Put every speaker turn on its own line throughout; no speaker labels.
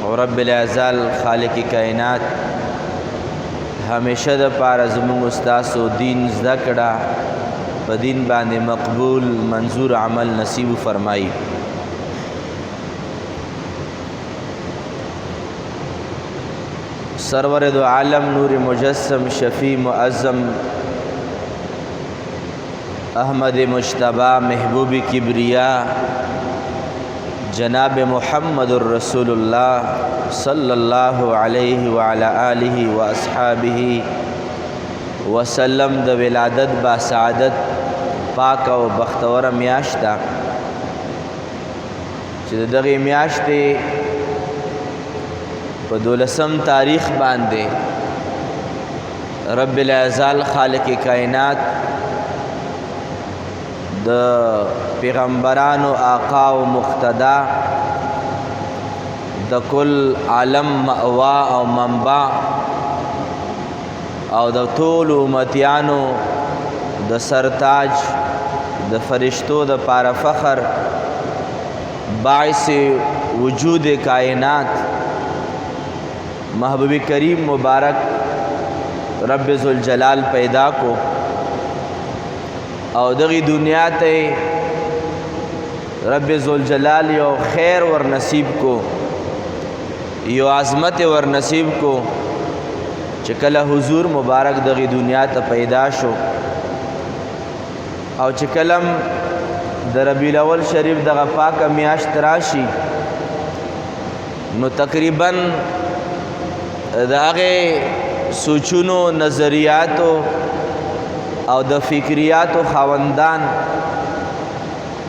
او رب العزال خالق کائنات همیشه د پاره زموږ استاسو دین زده کړه په دین باندې مقبول منظور عمل نصیب فرمایي. سرور دو عالم نور مجسم شفیع معظم احمد مجتبی محبوب کبریا جناب محمد الرسول اللہ صلی اللہ علیہ وعلی آلہ واصحابہ وسلم د ولادت با سعادت پاک او بختور میاشتا چې دغه میاشتې په 12 تاریخ باندې رب العزال خالق کائنات د پیغمبرانو آقا و مقتدا د کل عالم مأوا او منبع او د ټول امتیانو د سرتاج د فرشتو د پاره فخر باعث وجود کائنات محبوب کریم مبارک رب ذوالجلال پیدا کو او دغی دنیا ته رب ذوالجلال یو خیر ور نصیب کو یو عظمت ور نصیب کو چې کله حضور مبارک دغی دنیا ته پیدا شو او چې کلم د ربیع الاول شریف دغه پاک میاشت راشي نو تقریبا د هغې سوچونو نظریاتو او د فکریاتو خاوندان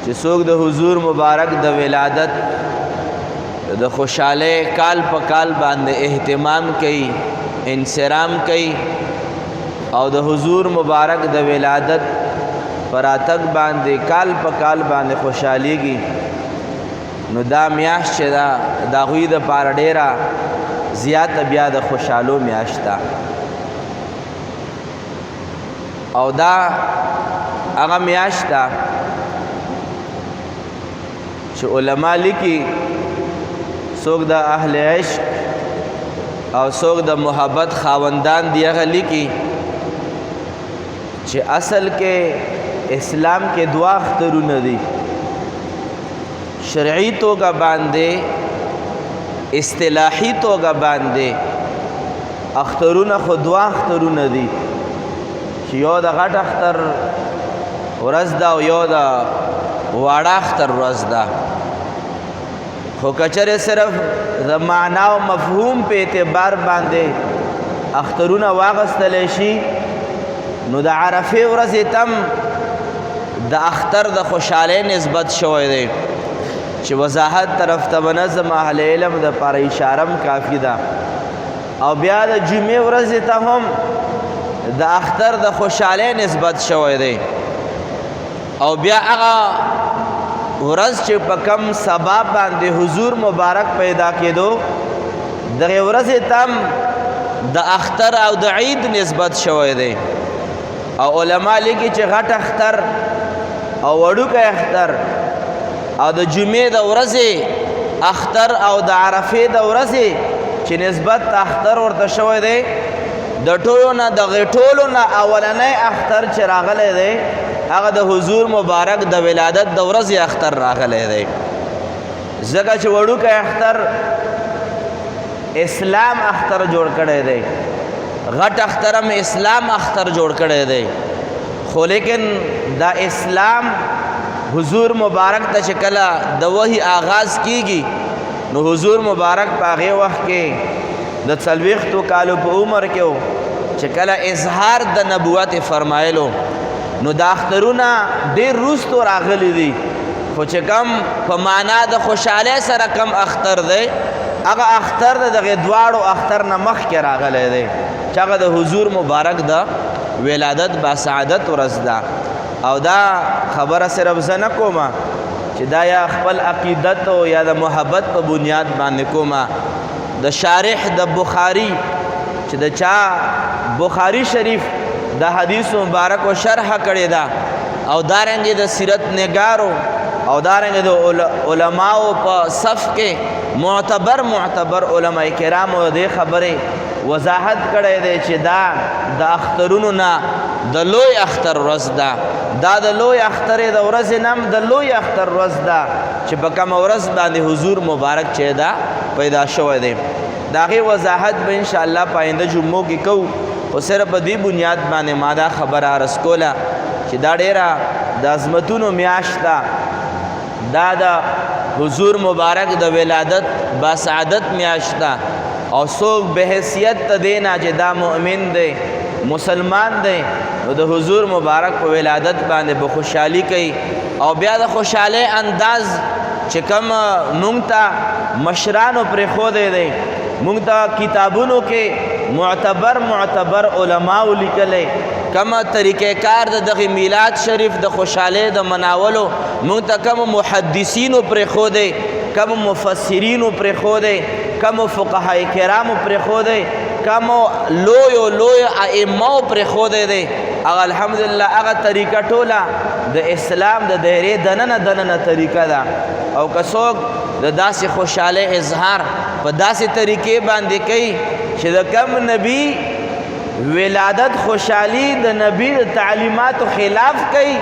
چې څوک د حضور مبارک د ولادت د خوشحالی کال په کال باندې اهتمام کوي انصرام کوي او د حضور مبارک د ولادت پراتک باندې کال په کال باندې خوشحالیږي نو دا میاشت چې د هغوی دپاره ډیره زیاته بیا د خوشحالو میاشت ده او دا هغه میاشت ده چې علما لیکي څوک د اهل عشق او څوک د محبت خاوندان دی هغه لیکي چې اصل کې اسلام کې دوا اخترونه دي شرعي توګه باندې اصطلاحي توګه باندې اخترونه خو دوا اخترونه دي چې یو د غټ اختر ورځ ده او یو د واړه اختر ورځ ده خو کچرې صرف د معنا او مفهوم په اعتبار باندې اخترونه واغستلی شي نو د عرفې ورځې تم د اختر د خوشحالۍ نسبت شوی دی چې وضاحت طرف ته به نظم اهل علم دپاره اشارم کافي ده او بیا د جمعې ورځې ته هم د اختر د خوشحالۍ نسبت شوی دی او بیا هغه ورځ چې په کم سبا باندې حضور مبارک پیدا کېدو دغې ورځې ته د اختر او د عید نسبت شوی دی او علما لیکي چې غټ اختر او وړوکی اختر او د جمعې د ورځې اختر او د عرفې د ورځې چې نسبت اختر ورته شوی دی د ټولو نه دغې ټولو نه اولنی اختر چې راغلی دی هغه د حضور مبارک د ولادت د ورځې اختر راغلی دی ځکه چې وړوکی اختر اسلام اختر جوړ کړی دی غټ اختر هم اسلام اختر جوړ کړی دی خو لیکن دا اسلام حضور مبارک ته چې کله د وحی آغاز کیږي نو حضور مبارک په هغې وخت کې د 40 کالو په عمر کې و چې کله اظهار د نبوت فرمایلو نو دا اخترونه ډېر وروستو راغلی دي خو چې کم په معنا د خوشحالۍ سره کم اختر دی هغه اختر د دغې دواړو اختر نه مخکې راغلی دی چې هغه د حضور مبارک د ولادت با سعادت ورځ ده او دا خبره صرف زه نه کومه چې دا یا خپل عقیدت او یا د محبت په بنیاد باندې کومه د شارح د بخاری چې د چا بخاری شریف د حدیث مبارک و شرح کړې ده او دارنګې د سیرت نگارو او دارنګې د علماو په صف کې معتبر علماء کرامو دې خبرې وضاحت کړی دی چې دا د اخترونو نه د لوی اختر ورځ ده، دا د لوی اختر د ورځې نه هم د لوی اختر ورځ ده چې په کومه ورځ باندې حضور مبارک چې ده پیدا شوی دی. د هغې وضاحت به انشاءالله په آینده جمعو کې کوو، خو صرف په دې بنیاد باندې ما دا خبره عرض کوله چې دا ډېره د عظمتونو میاشت ده، دا د حضور مبارک د ولادت باسعادت میاشت ده، او څوک به حیثیت ته دی نه چې دا مؤمن دی مسلمان دی نو د حضور مبارک په ولادت باندې به خوشحالي کوي. او بیا د خوشحالۍ انداز چې کوم مونږ ته مشرانو پرېښودی دی، مونږ ته کتابونو کې معتبر علماو لیکلی کومه طریقې کار د دغې میلاد شریف د خوشحالۍ د مناولو مونږ ته کوم محدثینو پرېښودی، کوم مفسرینو پرېښودی، کوم فقهای کرامو پرېښودی، کوم لویو ائمو پرېښودی دی. هغه الحمدلله هغه طریقه ټوله د اسلام د دایرې دننه طریقه ده. او که څوک د داسې خوشحالۍ اظهار په داسې طریقې باندې کوي چې د کم نبی ولادت خوشحالي د نبی د تعلیماتو خلاف کوي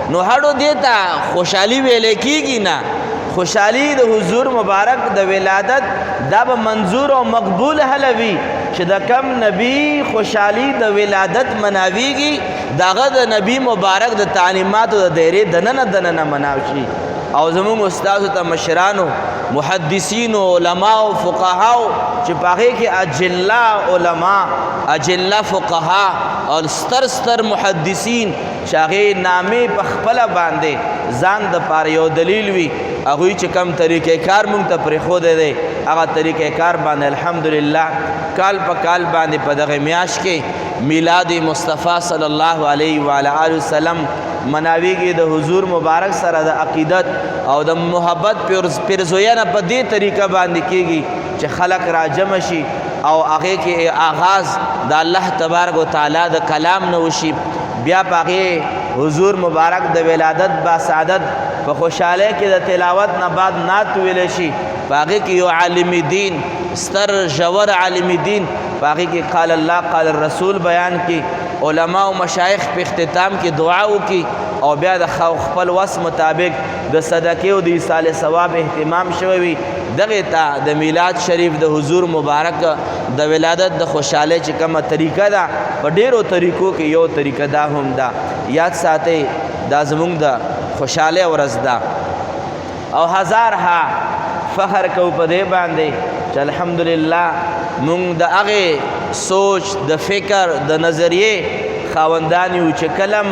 نو هډو دې ته خوشحالي ویلی کېږي نه. خوشحالي د حضور مبارک د ولادت دا به منظور او مقبول حلوي چې د کم نبی خوشحالي د ولادت مناویږي د هغه د نبی مبارک د تعلیماتو د دایرې دننه مناو شي. او زمونږ استادو ته مشرانو محدثینو علماو فقهاو چې په هغې کې اجله علما اجله فقها او ستر محدثین چې هغې نامې په خپله باندې ځان دپاره یو دلیل وي، هغوی چې کم طریقې کار مونږ ته پرېښودی دی هغه طریقې کار باندې الحمدلله کال په کال باندې په دغه میاشت کې میلاد مصطفی صلی الله علیه و آله وسلم مناویږي. د حضور مبارک سره د عقیدت او د محبت پیرزوینه په دې طریقه باندې کېږي چې خلق را جمع شي او هغې کې آغاز د الله تبارک و تعالی د کلام نه وشي، بیا په هغې حضور مبارک د ولادت باسعادت په خوشحالۍ کې د تلاوت نه بعد نعت ویلی شي، په هغې کې یو عالم دین ستر ژور عالم دین په هغې کې قال الله قال الرسول بیان کی، علما او مشایخ په اختتام کې دعا وکړي او بیا د خپل وس مطابق د صدقې او د ایصال ثواب اهتمام شوی وي. دغې ته د میلاد شریف د حضور مبارک د ولادت د خوشحالۍ چې کومه طریقه ده په ډېرو طریقو کې یو طریقه دا هم ده. یاد ساتئ دا زمونږ د خوشحالۍ ورځ ده او هزارها فخر کوو په دې باندې چې الحمدلله مونږ د هغې سوچ د فکر د نظریې خاوندان یو چې کلم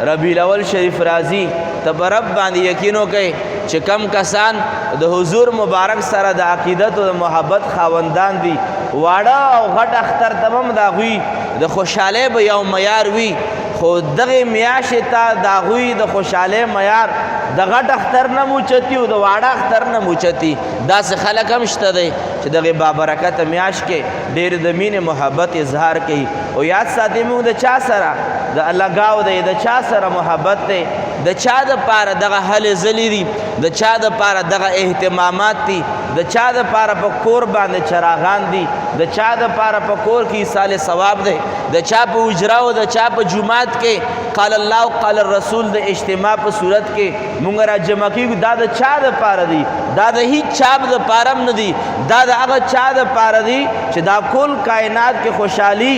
ربیع الاول شریف راځي ته په رب باندې یقین وکئ چې کم کسان د حضور مبارک سره د عقیدت او د محبت خاوندان دي واړه او غټ اختر ته هم د هغوی د خوشحالۍ به یو معیار وي، خو دغې میاشتې ته د هغوی د خوشحالۍ معیار د غټ اختر نه موچتي او د واړه اختر نه موچتي. داسې خلک هم شته دی چې دغې بابرکته میاشت کې ډېر د مینې محبت اظهار کوي. او یاد ساتئ موږ د چا سره د لګاو دی، د چا سره محبت دی، د چا دپاره دغه هلې ځلې دي، د چا دپاره دغه اهتمامات دي، د چا دپاره په کور باندې چراغان دي، د چا دپاره په کور کې ایصال ثواب دی، د چا په حجره او د چا په جومات کې قال الله او قال الرسول د اجتماع په صورت کې مونږ را جمع کېږو. دا د چا دپاره دي؟ دا د هیڅ چا دپاره هم نه دي، دا د هغه چا دپاره دي چې دا کل کائنات کې خوشحالي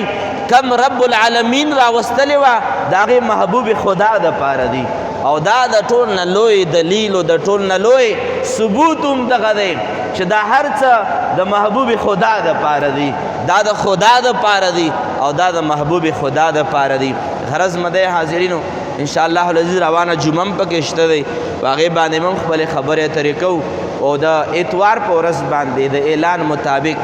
کم رب العالمین راوستلې وه د هغې محبوب خدا دپاره دي. او دا د ټول نه لوی دلیل او د ټول نه لوی ثبوت هم دغه دی چې دا هر څه د محبوب خدا دپاره دي، دا د خدا دپاره دي او دا د محبوب خدا دپاره دي. غرض مده حاضرینو انشاءالله العزیز روانه جمعه هم پکې شته دی، په هغې باندې موږ خپلې خبرې اترې کوو او د اتوار په ورځ باندې د اعلان مطابق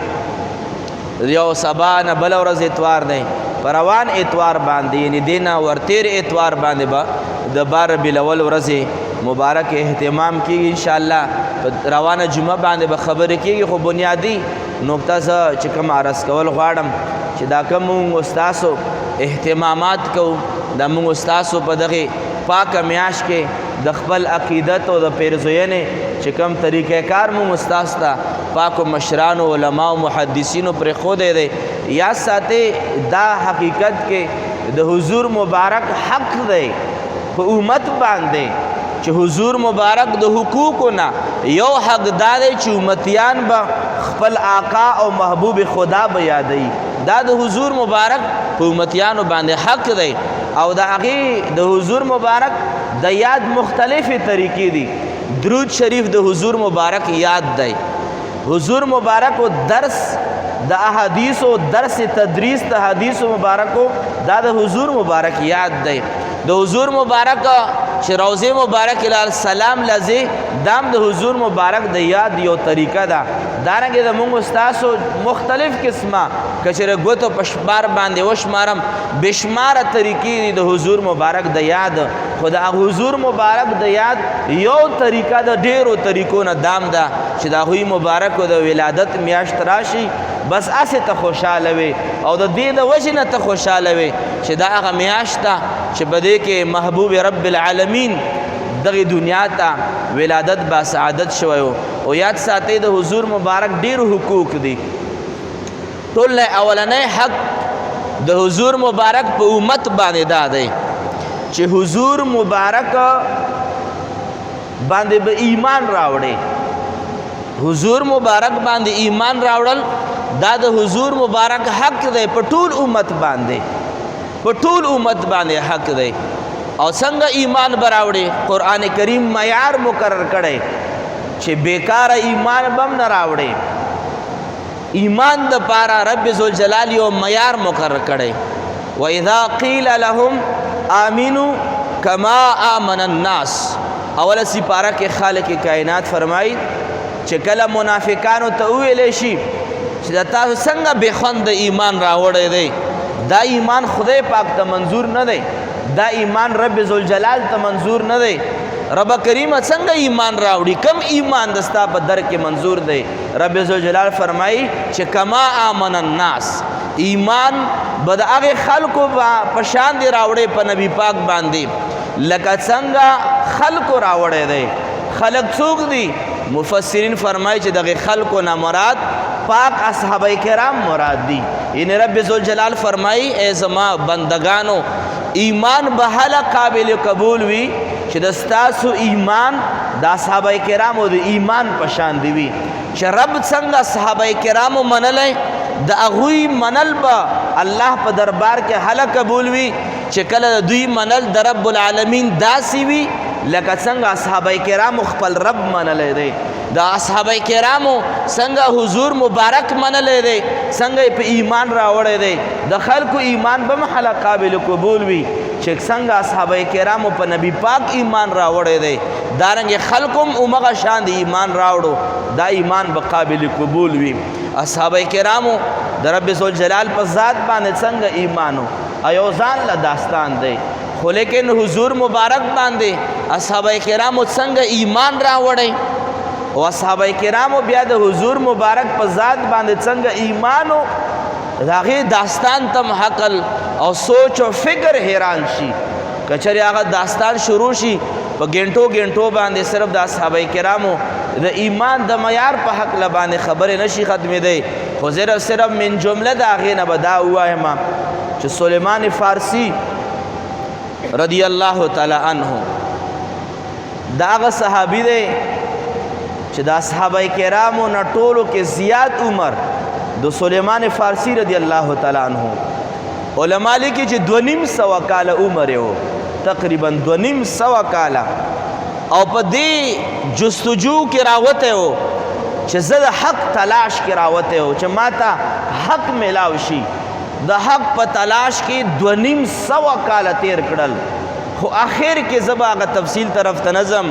یو سبا نه بله ورځ اتوار دی، په روان اتوار باندې یعنې دې نه ورتېر اتوار باندې به د 12 ربیع الاول ورځې مبارک اهتمام کېږي انشاءالله. په روانه جمعه باندې به خبرې کېږي، خو بنیادي نقطه زه چې کوم عرض کول غواړم چې دا کوم مونږ استاسو اهتمامات کوو، دا مونږ استاسو په دغې پاکه میاشت کې د خپل عقیدت او د پیرزوینې چې کوم طریقې کار مو مستاس ته پاکو مشرانو علماو محدثینو پر خودی دی یا ساتې دا حقیقت کې د حضور مبارک حق دی په امت باندې چې حضور مبارک د حقوقو نه یو حق دا دی چې امتیان به خپل آقا او محبوب خدا به یادوي دا د حضور مبارک په امتیانو باندې حق دی او د هغې د حضور مبارک د یاد مختلفې طریقې دي درود شریف د حضور مبارک یاد دی حضور مبارک و درس د احادیثو درس تدریس د حدیثو مبارکو دا د حضور مبارک یاد دی د حضور مبارک چې روضه مبارک لال سلام لذي دام د حضور مبارک د یاد یو طریقه ده دارنګه د موږ استادو مختلف قسمه کچره غوتو پشبار باندې وشمارم بشمار طریقې دي د حضور مبارک د یاد خدا حضور مبارک د یاد یو طریقه د ډیرو طریقو نه دام ده چې د هغوی مبارک د ولادت میاشت راشي بس اسه ته خوشاله وي او د دې د وجه نه ته خوشاله وي چې دا هغه میاشت ده چې بده کې محبوب رب العالمین دغه دنیا ته ولادت با سعادت شوی او یاد ساتي د حضور مبارک ډیر حقوق دي ټول اولنې حق د حضور مبارک په امت باندې دا دی چې حضور مبارک باندې به ایمان راوړي حضور مبارک باندې ایمان راوړل دا د حضور مبارک حق دی په ټول امت باندې په ټول امت باندې حق دی او څنګه ایمان براوړي قران کریم معیار مقرر کړي چې بیکار ایمان بم نه راوړي ایمان د پارا رب ذوالجلال یو معیار مقرر کړي و اذا قیل لهم آمنوا کما آمن الناس اول سپاره کې خالق کائنات فرمایي چې کله منافقانو ته ویل شي چې تاسو څنګه به خوند ایمان راوړی دی دا ایمان خدای پاک ته منظور نه دی دا ایمان رب ذوالجلال ته منظور نه دی رب کریم څنګه ایمان راوړي کم ایمان دستا په در کې منظور دی رب ذوالجلال فرمایي چې کما آمن الناس ایمان بد هغه خلکو په شان دی راوړي په نبی پاک باندې لکه څنګه خلکو راوړي دی خلق څوک دي مفسرین فرمایي چې دغه خلکو نه مراد پاک اصحابه کرام مراد دي ان رب ذوالجلال فرمایي ای زما بندگانو ایمان به هله قابل قبول وي چې د ستاسو ایمان د اصحابه کرامو د ایمان په شان دی وي چې رب څنګه صحابه کرامو منلی د هغوی منل به الله په دربار کې هله قبول وي چې کله د دوی منل د رب العالمین داسې وي لکه څنګه اصحابه کرامو خپل رب منلی دی د اصحابه کرامو څنګه حضور مبارک منلی دی څنګه په ایمان راوړی دی د خلکو ایمان به محله قابل قبول وي چې څنګه اصحابه کرامو په نبی پاک ایمان راوړی دی دارنګې خلکو هم همغه شان د ایمان راوړو دا ایمان به قابل قبول وي اصحابه کرامو د رب ذوالجلال په ذات باندې څنګه ایمانو ایو ځان له داستان دی خو لیکن حضور مبارک باندې اصحابه کرامو څنګه ایمان راوړی او اصحابه کرامو بیا د حضور مبارک په ذات باندې څنګه ایمانو هغه داستان تم حقل او سوچ او فکر حیران شي کچری هغه داستان شروع شي په ګنټو ګنټو باندې صرف د اصحابه کرامو د ایمان د معیار په حق لبانې خبره نشي ختمې دی خو صرف من جمله د هغې نه به دا ووایم چې سلیمان فارسی رضی الله تعالی عنه دا هغه صحابي دی چې د اصحابه کرامو نه ټولو کې زیات عمر د سلیمان فارسی رضی الله تعالی عنه علما لیکي چې 2.5 کاله عمر یې تقریبا 2.5 کاله او په دې جستجو کې راوته و چې زه د حق تلاش کې راوته و چې ماته حق میلاو شي د حق په تلاش کې 2.5 کاله تیر کړل خو آخر کې زبا هغه تفصیل طرف ته نظم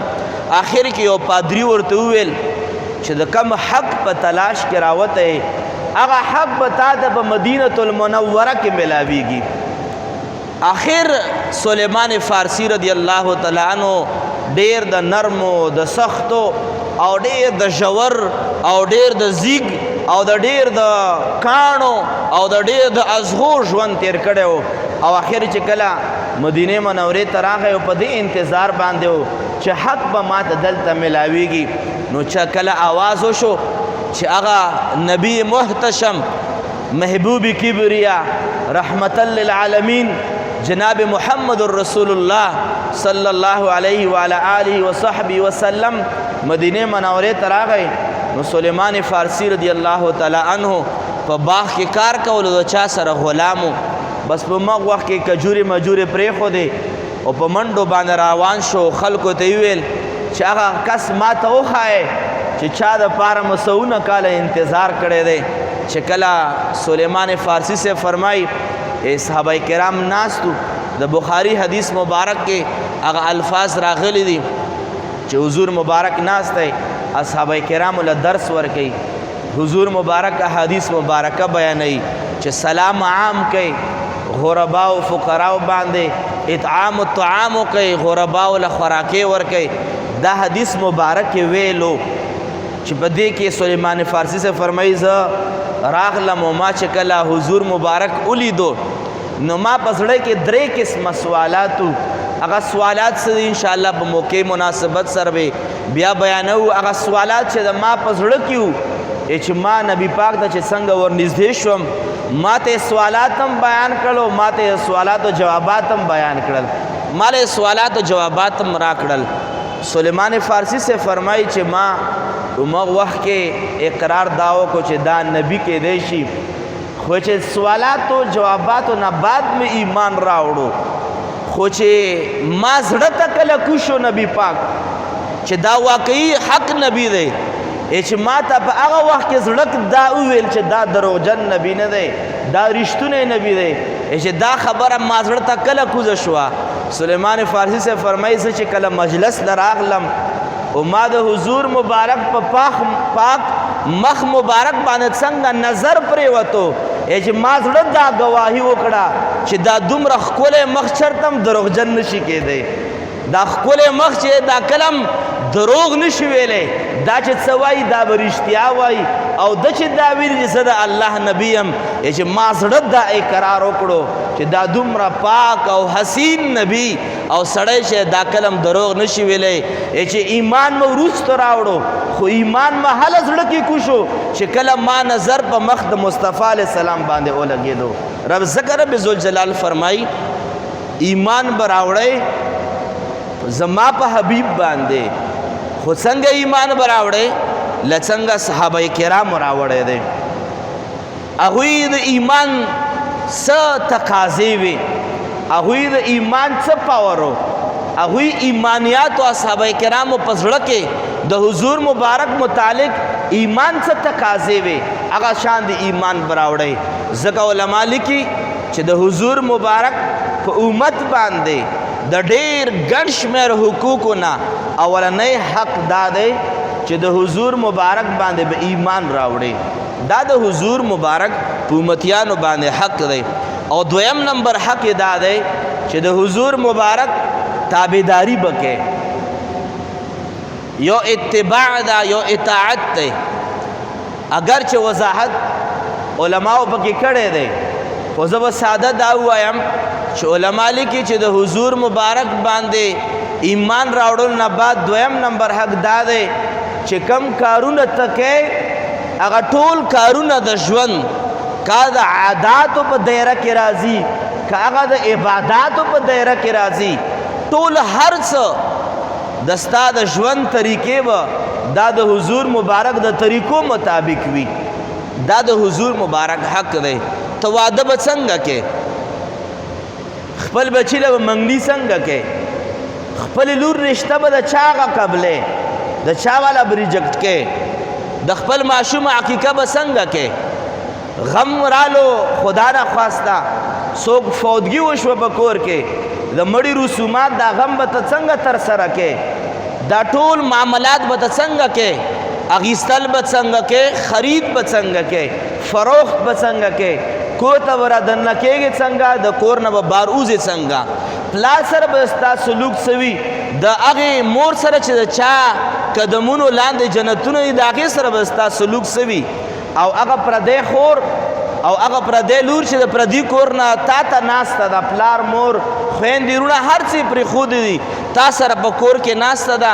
آخر کې یو پادری ورته وویل چې د کم حق په تلاش کې راوته هغه حق به تا ته په مدینه المنوره کې ملاویږي آخر سلیمان فارسی رضی الله تعالی عنه ډیر د نرمو د سختو او ډیر د ژور او ډیر د زیګ او د ډیر د کاڼو او د ډیر د ازغو ژوند تیر کړی او آخر چې کله مدینه منورې ته راغی او په دې انتظار باندې چې حق به ماته دلته ملاویږي. نو چې کله آواز وشو چې هغه نبی محتشم محبوب کبریا رحمتا للعالمین جناب محمد رسول الله صلی الله علیه وعلى آله وصحبه وسلم مدینه منوره ته راغی. نو سلیمان فارسی رضی الله تعالی عنہ په باغ کې کار کولو د چا سره غلامو. بس په مغ وخت کې کجوري مجوري پرېښودې او په منډو باندې روان شو. خلکو ته یې ویل چې هغه کس ما ته وښایې چې چا دپاره مو سونه کاله انتظار کړی دی. چې کله سلیمان فارسی سے فرمایي صحابه کرام ناستو د بخاری حدیث مبارک کې هغه الفاظ راغلي دي چې حضور مبارک ناست دی اصحابه کرامو له درس ورکوي. حضور مبارک احادیث مبارکه بیانوي چې سلام عام کوي غرباو فقراو باندې، اطعام الطعام کوي غرباو له خوراکې ورکوي. دا حدیث مبارک ویلو چې په دې کې سلیمان فارسی سے فرمایي زه راغلم او ما چې کله حضور مبارک ولیدو نو ما په زړه کې 3 قسمه سوالاتو. هغه سوالات څه دي انشاءالله په موقع مناسبت سره به بیا بیانو. هغه سوالات چې د ما په زړه کې وو چې ما نبی پاک ته چې څنګه ورنږدې شوم ما ته سوالات هم بیان کړل، ما ته سوالاتو جوابات هم بیان کړل، ما له سوالاتو جوابات هم را کړل. سلیمان فارسی سے فرمایي چې ما عمر وخت کې اقرار داو کو چې دا نبی کې دی شي، خو چې سوالاتو جواباتو نه بعد میں ایمان راوړو. خو چې ما زړه ته کله کوشو نبی پاک چې دا واقعي حق نبی دی چې ما ته په هغه وخت کې زړه دا وویل چې دا دروغجن نبی نه دی، دا رښتونی نبی دی چې دا خبره ما زړه ته کله کوزه شوه. سلیمان فارسی سے فرمایي زه چې کله مجلس له راغلم او ما د حضور مبارک په پاک مخ مبارک باندې څنګه نظر پرېوتو چې ما زړه دا ګواهي وکړه چې دا دومره ښکلی مخ چرته هم دروغجن نشي کېدی. دا ښکلی مخ چې دا کلم دروغ نشي ویلی، دا چې څه وایي دا به رښتیا وایي. او ده چې دا ویلي چې زه د الله نبی یم چې ما زړه دا اقرار وکړو چې دا دومره پاک او حسین نبی او سړی چې دا کلم دروغ نشي ویلی چې ایمان مو وروسته راوړو. خو ایمان ما هله زړه کې کوشو چې کله ما نظر په مخ د مصطفی علیه السلام باندې ولګېدو. رب ذکر رب ذوالجلال فرمایي ایمان به راوړی زما په حبیب باندې، خو څنګه ایمان به راوړی له څنګه صحابه کرامو راوړی دی. هغوی د ایمان څه تقاضې وې، هغوی د ایمان څه پاور و، هغوی ایمانیات او اصحابه کرامو په زړه کې د حضور مبارک متعلق ایمان څه تقاضې وې هغه شان د ایمان به راوړی. ځکه علما لیکي چې د حضور مبارک په امت باندې د ډېر ګڼ شمېر حقوقو نه اولنی حق دا دی چې د حضور مبارک باندې به ایمان راوړي. دا د حضور مبارک په امتیانو باندې حق دی. او دویم نمبر حق دا دی چې د حضور مبارک تابعداري بکې. یو اتباع دا یو اطاعت دی. اگر چې وضاحت علماو پکې کړی دی خو زه به ساده دا ووایم چې علما لیکي چې د حضور مبارک باندې ایمان راوړل نه بعد دویم نمبر حق دا دی چې کم کارونه ته کوې هغه ټول کارونه د ژوند که د عاداتو په دایره کې راځي که هغه د عباداتو په دایره کې راځي ټول هر څه د ستا د ژوند طریقې به دا د حضور مبارک د طریقو مطابق وي. دا د حضور مبارک حق دی. ته واده به څنګه کې، خپل بچی له به منګلي څنګه کې، خپل لور رشته به د چا هغه قبلې د چا والا به ریجکټ کې، د خپل ماشوم عقیقه به څنګه کې، غم رالو خدا نه خواسته څوک فوتګي وشوه په کور کې د مړي رسومات دا غم به ته څنګه ترسره کې، دا ټول معاملات به ته څنګه کې، اغیستل به څنګه کې، خرید به څنګه کې، فروخت به څنګه کې، کور ته به رادننه کېږې څنګه، د کور نه به بار وځې څنګه، پلار سره به ستا سلوک سوي، د هغې مور سره چې د چا قدمونو لاندې جنتونه دي د هغې سره به ستا سلوک سوي، او هغه پردی خور او هغه پردی لور چې د پردي کور نه تا ته ناسته ده پلار مور خویندې وروڼه هر څه یې پرېښودي دي تا سره په کور کې ناسته ده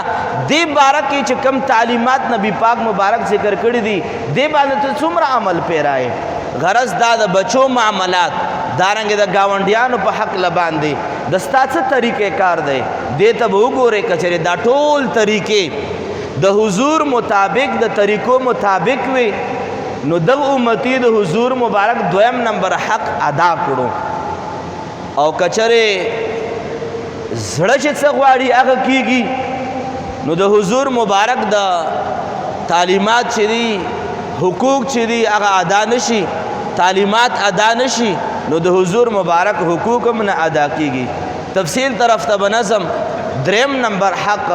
دې باره کې چې کوم تعلیمات نبي پاک مبارک ذکر کړي دي دې باندې ته څومره عمل پیرایې غرض دا د بچو معاملات دارنګې د ګاونډیانو په حق له باندې د ستا څه طریقې کار دی دې ته به وګورې که چېرې دا ټول طریقې د حضور مطابق د طریقو مطابق وي نو دغه امتی د حضور مبارک دویم نمبر حق ادا کړو او که چېرې زړه چې څه غواړي هغه کیږي نو د حضور مبارک د تعلیمات چې دي حقوق چې دي هغه ادا نشي تعلیمات ادا نشي نو د حضور مبارک حقوق هم نه ادا کیږي تفصیل طرف ته بنظم دریم نمبر حق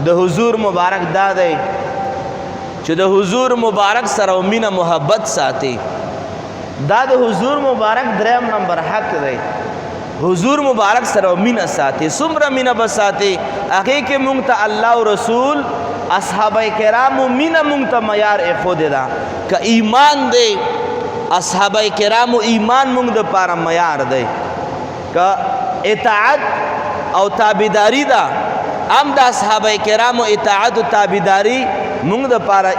د حضور مبارک دا دی چې د حضور مبارک سره مینه محبت ساتي دا د حضور مبارک دریم نمبر حق دی حضور مبارک سره مینه ساتي څومره مینه به ساتي هغې کې مونږ ته الله او رسول اصحابه کرامو مینه مونږ ته معیار ایښودې ده که ایمان دی اصحابه کرامو ایمان مونږ دپاره معیار دی که اطاعت او تابعداري ده هم د اصحابه کرامو اطاعت او تابعداري مونږ دپاره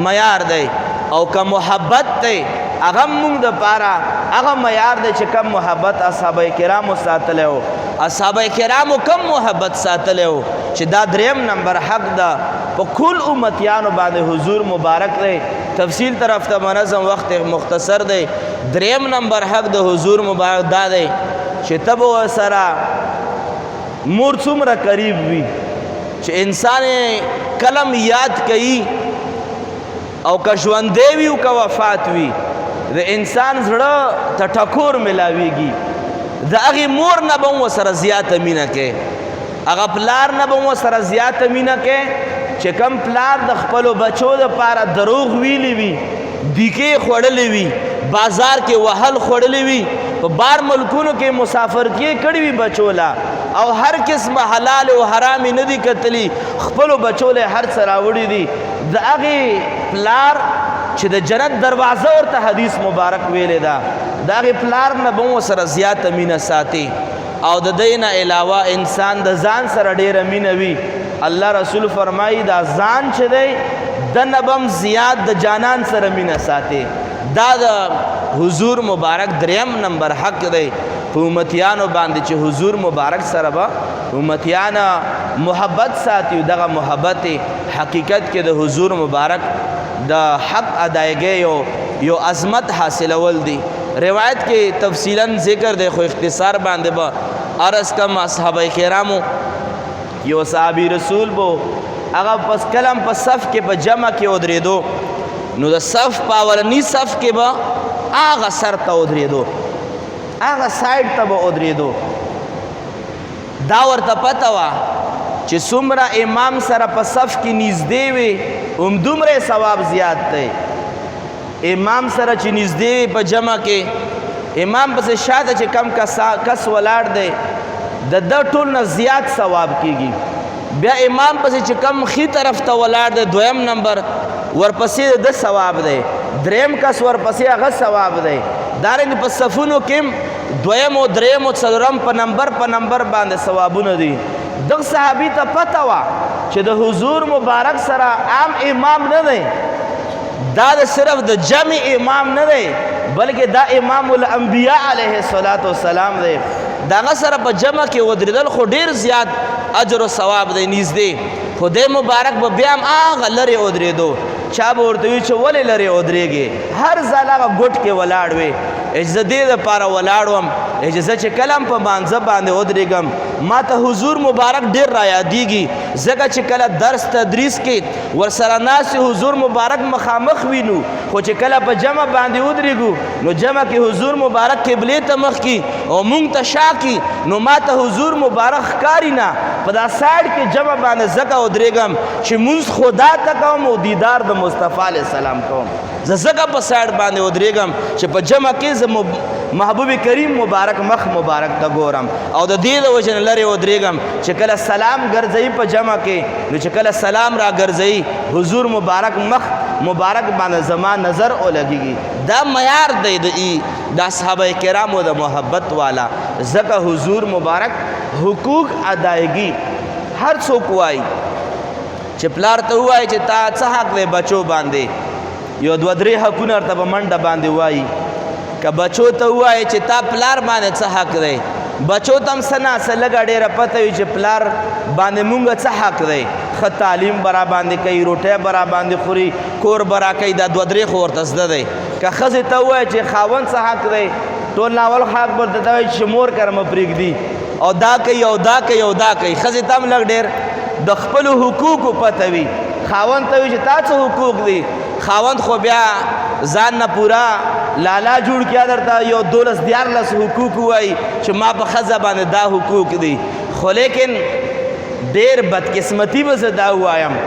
معیار دی او که محبت دی هغه مونږ دپاره هغه معیار دی چې کم محبت اصحابه کرامو ساتلی و اصحابه کرامو کم محبت ساتلی و چې دا دریم نمبر حق ده په کل امتیانو باندې حضور مبارک دی تفصیل طرف ته منظم وخت مختصر دی دریم نمبر حق د حضور مبارک دا دی چې ته به ورسره مور څومره قریب وي چې انسان کلم یاد کوي او که ژوندی وي او که وفات وي د انسان زړه ته ټکور ملاویږي د هغې مور نه به هم ورسره زیاته مینه کوي هغه پلار نه به هم ورسره زیاته مینه کوي چې کم پلار د خپلو بچو دپاره دروغ ویلی وي دیکې خوړلی وي بازار کې وهل خوړلی وي په بار ملکونو کې مسافرکیې کړي وي بچو له او هر قسمه حلال او حرام نه دي کتلی خپلو بچو له هر څه راوړي دي د هغې پلار چې د جنت دروازه ورته حدیث مبارک ویلې ده د هغې پلار نه به ورسره زیاته مینه ساتي او د دې نه علاوه انسان د ځان سره ډېره مینه وي الله رسول فرمایي دا ځان چې دی د نه به هم زیات د جانان سره مینه ساتي دا د حضور مبارک دریم نمبر حق دی په امتیانو باندې چې حضور مبارک سره به امتیان محبت ساتي دغه محبت حقیقت کې د حضور مبارک د حق ادایګۍ یو عظمت حاصلول دی روایت کې تفصیلا ذکر دی خو اختصار باندې به عرض کم اصحابه کرامو یو صحابي رسول بو هغه پس کلم په صف کې په جمع کې ودرېدو نو د صف په اولني صف کې به هغه سر ته ودرېدو هغه سایډ ته به ودرېدو دا ورته پته وه چې څومره امام سره په صف کې نږدې وي همدومره ثواب زیات دی امام سره چې نږدې وي په جمع کې امام پسې شاته چې کم کس ولاړ دی د ده ټول نه زیات ثواب کیږي بیا امام پسې چې کم ښي طرف ته ولاړ دی دویم نمبر ورپسې د ده ثواب دی دریم کس ورپسې هغه ثواب دی دارنګې په صفونو کې دویم او دریم او څلورم په نمبر باندې ثوابونه دي دغه صحابي ته پته وه چې د حضور مبارک سره عام امام نه دی دا د صرف د جمع امام نه دی بلکې دا امام الانبیاء علیه السلام دی دغه سره په جمع کې ودرېدل خو ډېر زیات اجر و ثواب دی نږدې خو دی مبارک به بیا هم هغه لرې ودرېدو چا به ورته وي چې ولې لرې ودرېږې هر ځل هغه ګوټ کې ولاړ وې زه دې دپاره ولاړ وم زه چې کله هم په مانځه باندې ودرېږم ما ته حضور مبارک ډېر رایادېږي ځکه چې کله درس تدریس کې ورسره ناست حضور مبارک مخامخ وینو خو چې کله په جمع باندې ودرېږو نو جمع کې حضور مبارک قبلې ته مخ کي او مونږ ته شا کي نو ما ته حضور مبارک ښکاري نه په دا سایډ کې جمع باندې ځکه ودرېږم چې مونځ خدا ته کوم او دیدار د مصطفی علیه السلام کوم زه ځکه په سایډ باندې ودرېږم چې په جمع کې زه محبوب کریم مبارک مخ مبارک ته ګورم او د دې د وجې نه لرې ودرېږم چې کله سلام ګرځوي په جمع کې نو چې کله سلام را ګرځوي حضور مبارک مخ مبارک باندې زما نظر ولګېږي دا معیار دی د صحابه کرامو د محبت والا ځکه حضور مبارک حقوق ادایګي هر څوک وایي چې پلار ته ووایي چې تا څه حق دی بچو باندې یو دوه درې حقونه ورته په منډه باندې وایي که بچو ته ووایي چې تا پلار باندې څه حق دی بچو ته هم څه ناسه لږه ډېره پته وي چې پلار باندې مونږ څه حق دی ښه تعلیم به را باندې کوي روټۍ به را باندې خوري کور به را کوي دا دوه درې خو ورته زده دی که ښځې ته ووایي چې خاوند څه حق دی ټول ناول حق به ورته وایي چې مور کره مه پرېږدي او دا کوي او دا کوي او دا کوي ښځې ته هم لږ ډېر د خپلو حقوقو پته وي خاوند ته وي چې تا څه حقوق دي خاوند خو بیا ځان نه پورا لالا جوړ کیا درته یو 12-14 حقوق وایي چې ما په ښځه باندې دا حقوق دي خو لیکن ډېر بدقسمتي به زه دا ووایم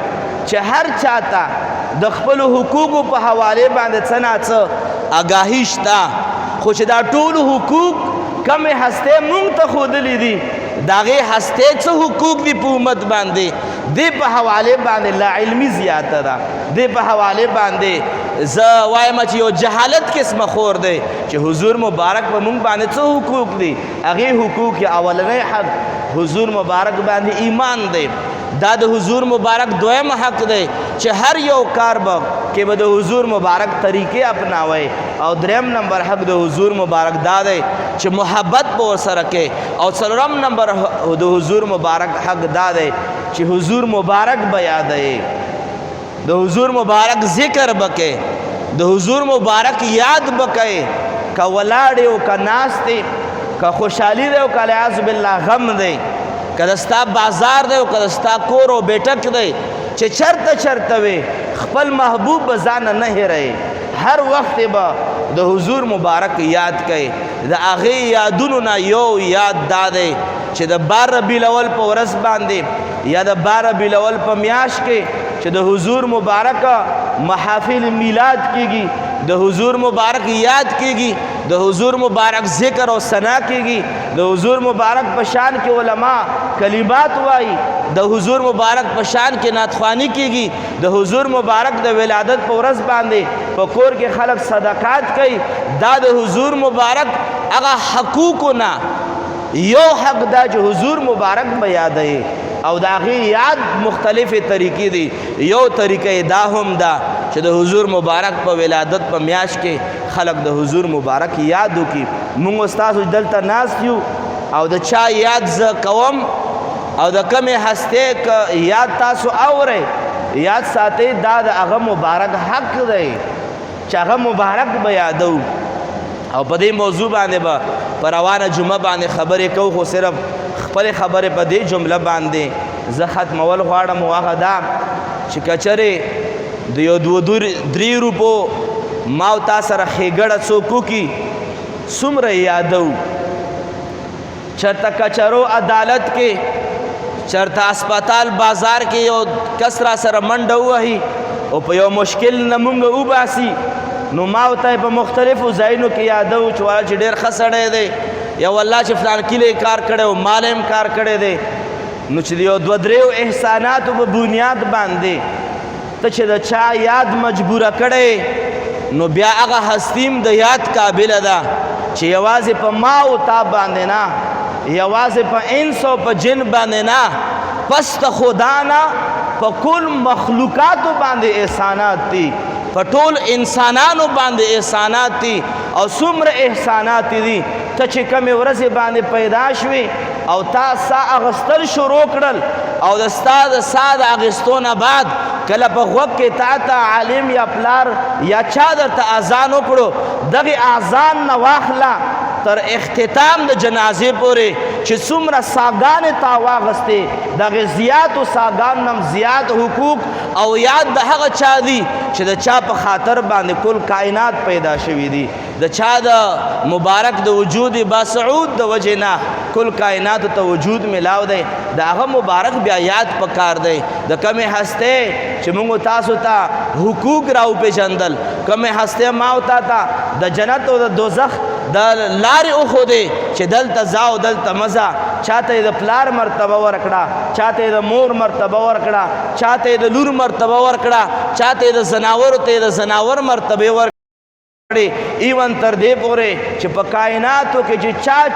چې هر چاته د خپلو حقوقو په حوالې باندې څه نه څه آګاهي شته خو چې دا ټول حقوق کمې هستې مونږ ته ښودلي دي د هغې هستې څه حقوق دي په امت باندې دې په حوالې باندې لا علمي زیاته ده دې په حوالې باندې زه وایم چې یو جهالت قسمه خور دی چې حضور مبارک په مونږ باندې څه حقوق دي هغې حقوق یې اولنی حق حضور مبارک باندې ایمان دی دا د حضور مبارک دویم حق دی چې هر یو کار به کې به د حضور مبارک طریقې اپناوئ او دریم نمبر حق د حضور مبارک دا دی چې محبت به ورسره کوي او څلورم نمبر د حضور مبارک حق دا دی چې حضور مبارک به یادوي د حضور مبارک ذکر به کوي د حضور مبارک یاد به کوي که ولاړ یو که ناست دی که خوشحالي دی او که الیاذ بالله غم دی که د ستا بازار دی او که د ستا کور او بیټک دی چې چرته وي خپل محبوب به ځانه نه هېروي هر وخت به د حضور مبارک یاد کوي د هغې یادونو نه یو یاد دا دی چې د 12 ربیع الاول په ورځ باندې یا د 12 ربیع الاول په میاشت کې چې د حضور مبارک محافل میلاد کېږي د حضور مبارک یاد کېږي د حضور مبارک ذکر او ثنا کېږي د حضور مبارک په شان کې علما کلمات وایي د حضور مبارک په شان کې نعتخوانی کېږي د حضور مبارک د ولادت په ورځ باندې په کور کې خلک صدقات کوي دا د حضور مبارک هغه حقوقو نه یو حق دا چې حضور مبارک به یادوي او د هغې یاد مختلفې طریقې دي یو طریقه دا هم ده چې د حضور مبارک په ولادت په میاشت کې خلک د حضور مبارک یاد وکړي موږ ستاسو دلته ناست یو او د چا یاد زه کوم او د کمې هستې یاد تاسو اورئ یاد ساتئ دا د هغه مبارک حق دی چې هغه مبارک به یادو او په دې موضوع باندې به په روانه جمعه باندې خبرې کوو خو صرف خپلې خبرې په دې جمله باندې زه ختمول غواړم هغه دا چې کچرې د یو 2-3 روپو ما او تا سره ښېګړه څوک وکړي څومره یادو چېرته کچرو عدالت کې چېرته اسپتال بازار کې یو کس را سره منډه ووهي او په یو مشکل نه مونږ وباسي نو ما ورته په مختلفو ځایونو کې یادو چې وایه چې ډېر ښه سړی دی یا والله چې فلان کلی کار کړی او مال هم کار کړی دی نو چې د یو 2-3 احساناتو په بنیاد باندې ته چې د چا یاد مجبوره کړی نو بیا هغه هستیم د یاد قابله ده چې یوازې په ما او تا باندې نه یوازې په انس او په جن باندې نه پس د خدا نه په کل مخلوقاتو باندې احسانات دي په ټول انسانانو باندې احسانات دي او څومره احسانات دي ته چې کمې ورځې باندې پیدا شوې او تا ساه اخیستل شروع کړل او د ستا د ساه د اخیستو نه بعد کله په غوږ کې تا ته عالم یا پلار یا چا درته اذان وکړو دغې اذان نه واخله تر اختتام د جنازې پورې چې څومره ساګانې تا واخیستې دغې زیاتو ساګانو نه زیات حقوق او یاد د هغه چا دي چې د چا په خاطر باندې کل کائنات پیدا شوي دي د چا د مبارک د وجود باسعود د وجې نه کل کائنات ته وجود ملاو دی د هغه مبارک بیا یاد پکار دی د کمې هسته چې موږ تاسو ته حقوق راو پیژندل کمې هسته ما او ته د جنت او د دوزخ د لارې وښودې چې دلته ځه او دلته مه ځه چاته یې د پلار مرتبه ورکړه چاته یې د مور مرتبه ورکړه چاته یې د لور مرتبه ورکړه چاته یې د زناورو ته یې د زناور مرتبې ورکړه ایون تر دې پورې چې په کائناتو کې چې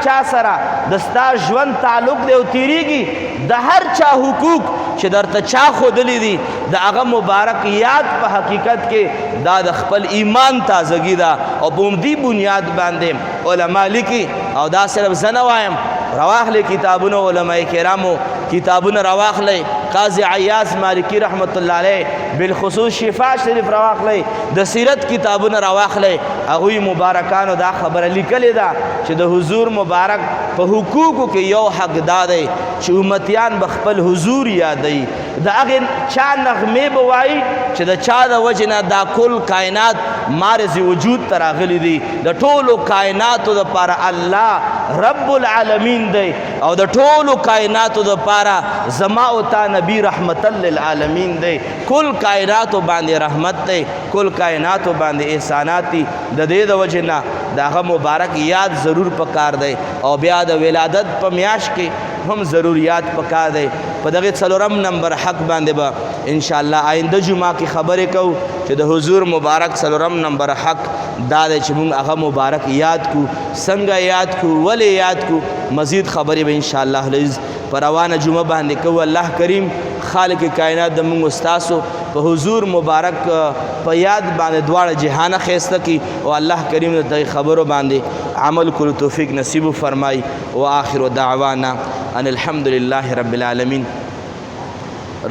چا سره د ستا ژوند تعلق دی او تیریږي د هر چا حقوق چې درته چا ښودلی دي د هغه مبارک یاد په حقیقت کې دا د خپل ایمان تازګي ده او په همدې بنیاد باندې علما لیکي او دا صرف زه نه وایم رواخلې کتابونه علماء کرامو کتابونه رواخلئ قاضي عیاض مالکی رحمت الله علیه بالخصوص شفا شریف رواخلئ د سیرت کتابونه رواخلئ هغوی مبارکانو دا خبره لیکلې ده چې د حضور مبارک په حقوقو کې یو حق دا دی چې امتیان به خپل حضور یادوي د هغې چا نغمې به وایي چې د چا د وجې نه دا کل کائنات مارز وجود ته راغلی دي د ټولو کائناتو دپاره الله رب العالمین دی او د ټولو کائناتو دپاره زما او تا نبی رحمتا للعالمین دی کل کائناتو باندې رحمت دی کل کائناتو باندې احسانات دي د دې د وجې نه د هغه مبارک یاد ضرور پکار دی او بیا د ولادت په میاشت کې هم ضروریات پکار دی په دغه څلورم نمبر حق باندې به انشاءالله آینده جمعه کې خبرې کوو چې د حضور مبارک څلورم نمبر حق دا دی چې موږ هغه مبارک یاد کو څنګه یاد کو ولې یاد کو مزید خبرې به انشاءالله العزیز په روانه جمعه باندې کوو الله کریم خالق کائنات د موږ استاسو په حضور مبارک په یاد باندې دواړه جهانه ښایسته کړي او الله کریم د دغې خبرو باندې عمل کولو توفیق نصیب فرمایي وآخر دعوانا ان الحمد لله رب العالمین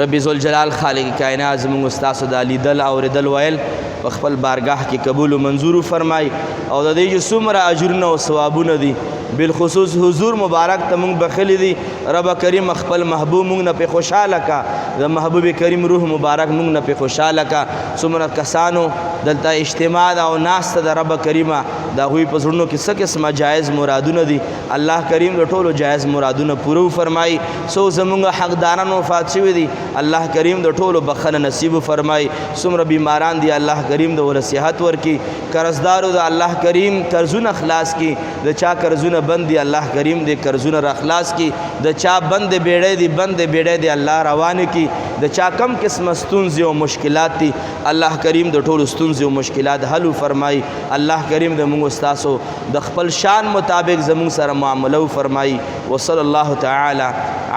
رب ذوالجلال خالق کائنات زموږ استاسو دا لیدل اورېدل ویل په خپل بارگاه کې قبول و منظور فرمایي او د دې چې څومره اجرونه او ثوابونه دي بالخصوص حضور مبارک ته مونږ بخلی دي رب کریم خپل محبوب مونږ نه پې خوشحاله کا د محبوب کریم روح مبارک مونږ نه پې خوشحاله کا څومره کسانو دلته اجتماع ده او ناسته د رب کریمه د هغوی په زړونو کې څه قسمه جایز مرادونه دي الله کریم د ټولو جایز مرادونه پوره فرمایي څو زمونږ حقداران وفات شوي دي الله کریم د ټولو بخښنه نصیب فرمایي څومره بیماران دي الله کریم د ور صحت ورکړي قرضدارو د الله کریم قرضونه خلاص کړي د چا قرضونه بند دي الله کریم دې قرضونه را خلاص کړي د چا بند بیړۍ دي بند بیړۍ دي الله روانې کړي د چا کم قسمه ستونزې او مشکلات دي الله کریم د ټولو ستونزې او مشکلات حل فرمایي الله کریم د موږ استاسو د خپل شان مطابق زموږ سره معامله فرمایي وصلی الله تعالی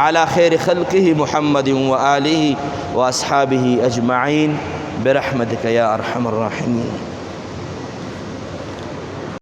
علی خیر خلقه محمد وآله واصحابه اجمعین برحمتک یا ارحم الراحمین.